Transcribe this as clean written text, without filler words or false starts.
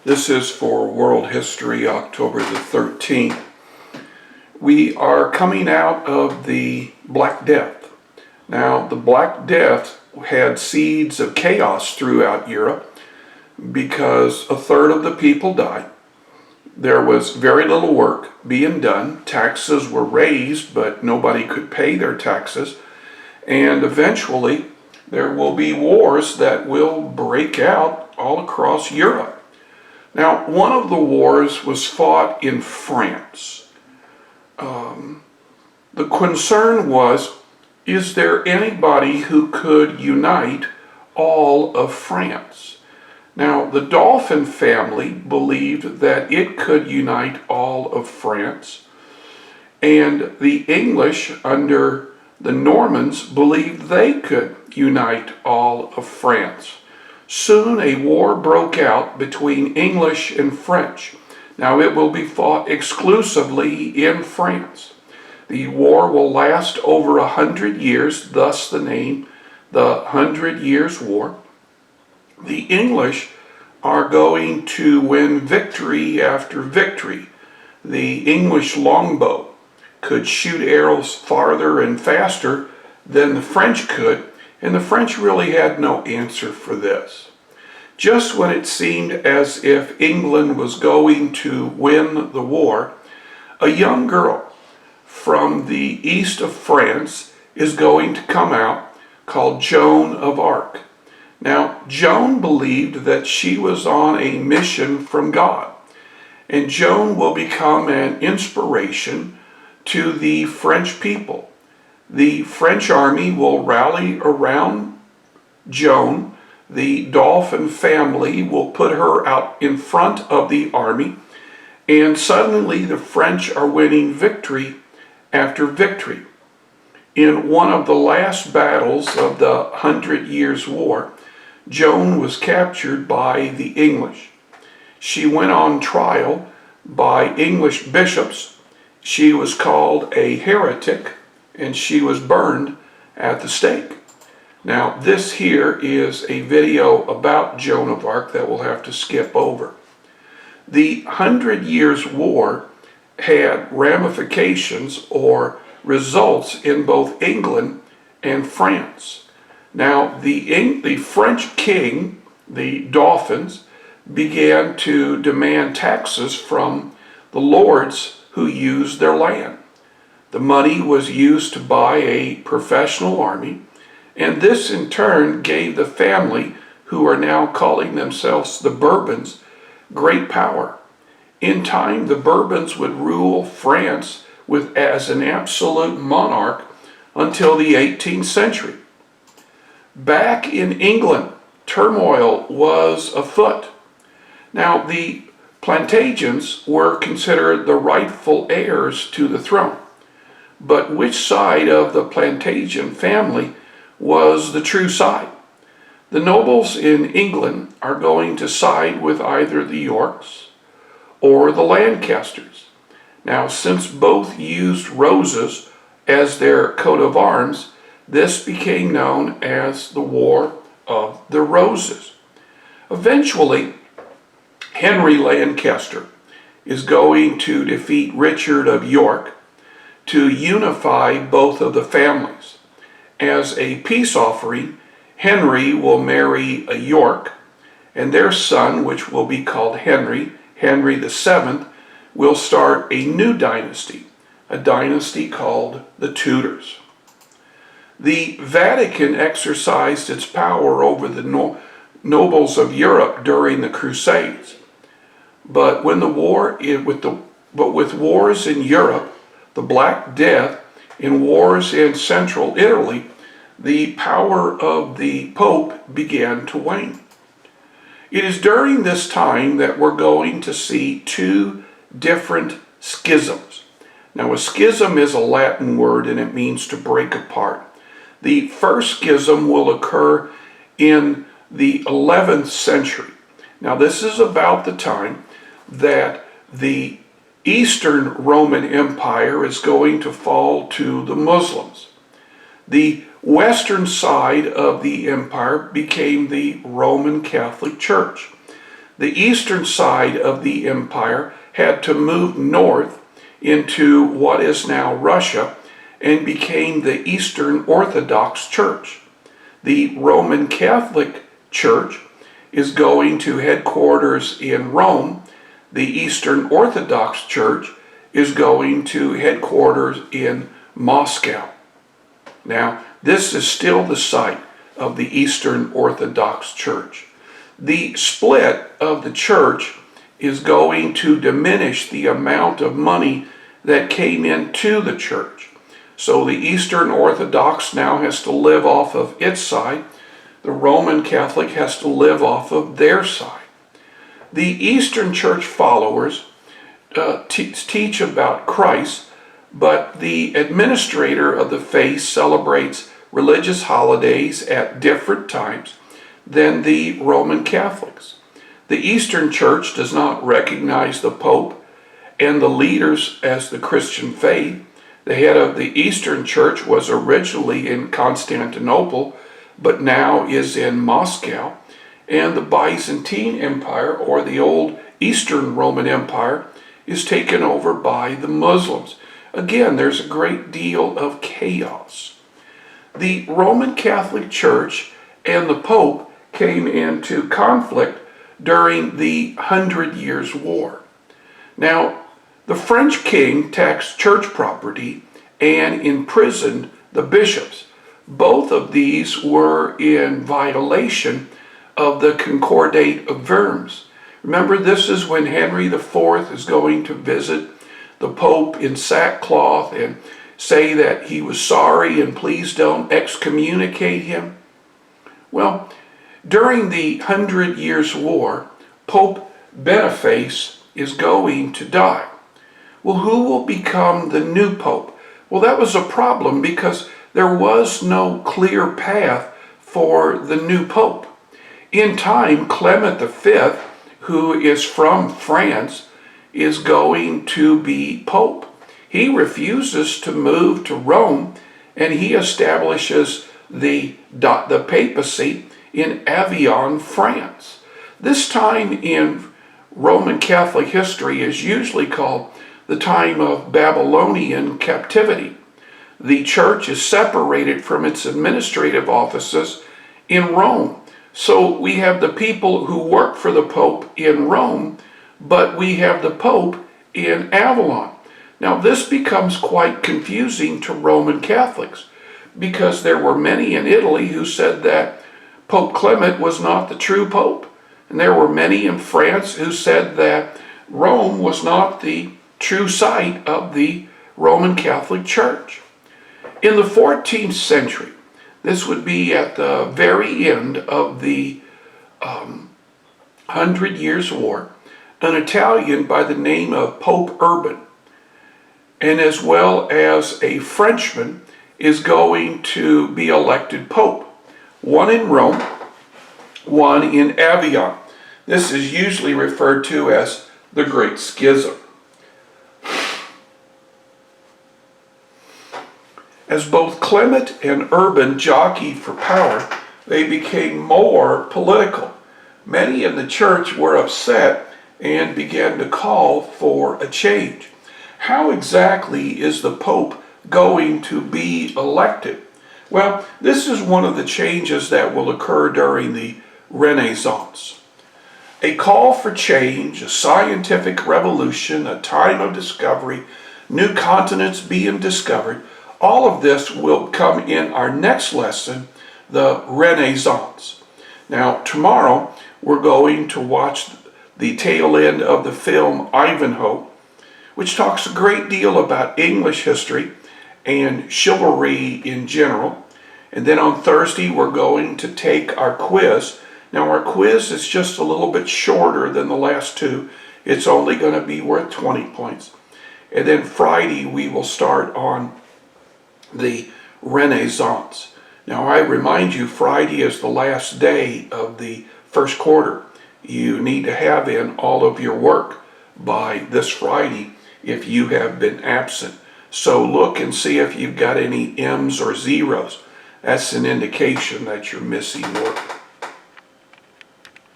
This is for World History, October the 13th. We are coming out of the Black Death. Now, the Black Death had seeds of chaos throughout Europe because a third of the people died. There was very little work being done. Taxes were raised, but nobody could pay their taxes. And eventually, there will be wars that will break out all across Europe. Now, one of the wars was fought in France. The concern was, is there anybody who could unite all of France? Now, the Dauphin family believed that it could unite all of France, and the English under the Normans believed they could unite all of France. Soon a war broke out between English and French. Now it will be fought exclusively in France. The war will last over 100 years, thus the name, the 100 Years' War. The English are going to win victory after victory. The English longbow could shoot arrows farther and faster than the French could, and the French really had no answer for this. Just when it seemed as if England was going to win the war, a young girl from the east of France is going to come out called Joan of Arc. Now, Joan believed that she was on a mission from God, and Joan will become an inspiration to the French people. The French army will rally around Joan. The Dauphin family will put her out in front of the army, and suddenly the French are winning victory after victory. In one of the last battles of the 100 Years' War, Joan was captured by the English. She went on trial by English bishops. She was called a heretic, and she was burned at the stake. Now, this here is a video about Joan of Arc that we'll have to skip over. The 100 Years' War had ramifications or results in both England and France. Now, the French king, the Dauphins, began to demand taxes from the lords who used their land. The money was used to buy a professional army, and this in turn gave the family, who are now calling themselves the Bourbons, great power. In time, the Bourbons would rule France as an absolute monarch until the 18th century. Back in England, turmoil was afoot. Now, the Plantagenets were considered the rightful heirs to the throne. But which side of the Plantagenet family was the true side? The nobles in England are going to side with either the Yorks or the Lancasters. Now, since both used roses as their coat of arms, this became known as the War of the Roses. Eventually, Henry Lancaster is going to defeat Richard of York to unify both of the families. As a peace offering, Henry will marry a York, and their son, which will be called Henry VII, will start a new dynasty, a dynasty called the Tudors. The Vatican exercised its power over the nobles of Europe during the Crusades. But with wars in Europe, the Black Death, and wars in central Italy, the power of the Pope began to wane. It is during this time that we're going to see two different schisms. Now, a schism is a Latin word, and it means to break apart. The first schism will occur in the 11th century. Now, this is about the time that the Eastern Roman Empire is going to fall to the Muslims. The western side of the empire became the Roman Catholic Church. The eastern side of the empire had to move north into what is now Russia and became the Eastern Orthodox Church. The Roman Catholic Church is going to headquarters in Rome. The Eastern Orthodox Church is going to headquarters in Moscow. Now, this is still the site of the Eastern Orthodox Church. The split of the church is going to diminish the amount of money that came into the church. So the Eastern Orthodox now has to live off of its side. The Roman Catholic has to live off of their side. The Eastern Church followers teach about Christ, but the administrator of the faith celebrates religious holidays at different times than the Roman Catholics. The Eastern Church does not recognize the Pope and the leaders as the Christian faith. The head of the Eastern Church was originally in Constantinople, but now is in Moscow. And the Byzantine Empire, or the old Eastern Roman Empire, is taken over by the Muslims. Again, there's a great deal of chaos. The Roman Catholic Church and the Pope came into conflict during the 100 Years' War. Now, the French king taxed church property and imprisoned the bishops. Both of these were in violation of the Concordat of Worms. Remember, this is when Henry IV is going to visit the Pope in sackcloth and say that he was sorry and please don't excommunicate him. Well, during the 100 Years' War, Pope Boniface is going to die. Well, who will become the new Pope? Well, that was a problem because there was no clear path for the new Pope. In time, Clement V, who is from France, is going to be Pope. He refuses to move to Rome, and he establishes the papacy in Avignon, France. This time in Roman Catholic history is usually called the time of Babylonian captivity. The church is separated from its administrative offices in Rome. So we have the people who work for the Pope in Rome, but we have the Pope in Avignon. Now this becomes quite confusing to Roman Catholics because there were many in Italy who said that Pope Clement was not the true Pope. And there were many in France who said that Rome was not the true site of the Roman Catholic Church. In the 14th century, this would be at the very end of the 100 Years' War, an Italian by the name of Pope Urban, and as well as a Frenchman, is going to be elected Pope. One in Rome, one in Avignon. This is usually referred to as the Great Schism. As both Clement and Urban jockeyed for power, they became more political. Many in the church were upset and began to call for a change. How exactly is the Pope going to be elected? Well, this is one of the changes that will occur during the Renaissance. A call for change, a scientific revolution, a time of discovery, new continents being discovered. All of this will come in our next lesson, the Renaissance. Now, tomorrow we're going to watch the tail end of the film Ivanhoe, which talks a great deal about English history and chivalry in general. And then on Thursday we're going to take our quiz. Now our quiz is just a little bit shorter than the last two. It's only going to be worth 20 points. And then Friday we will start on the Renaissance. Now I remind you, Friday is the last day of the first quarter. You need to have in all of your work by this Friday if you have been absent. So look and see if you've got any M's or zeros. That's an indication that you're missing work.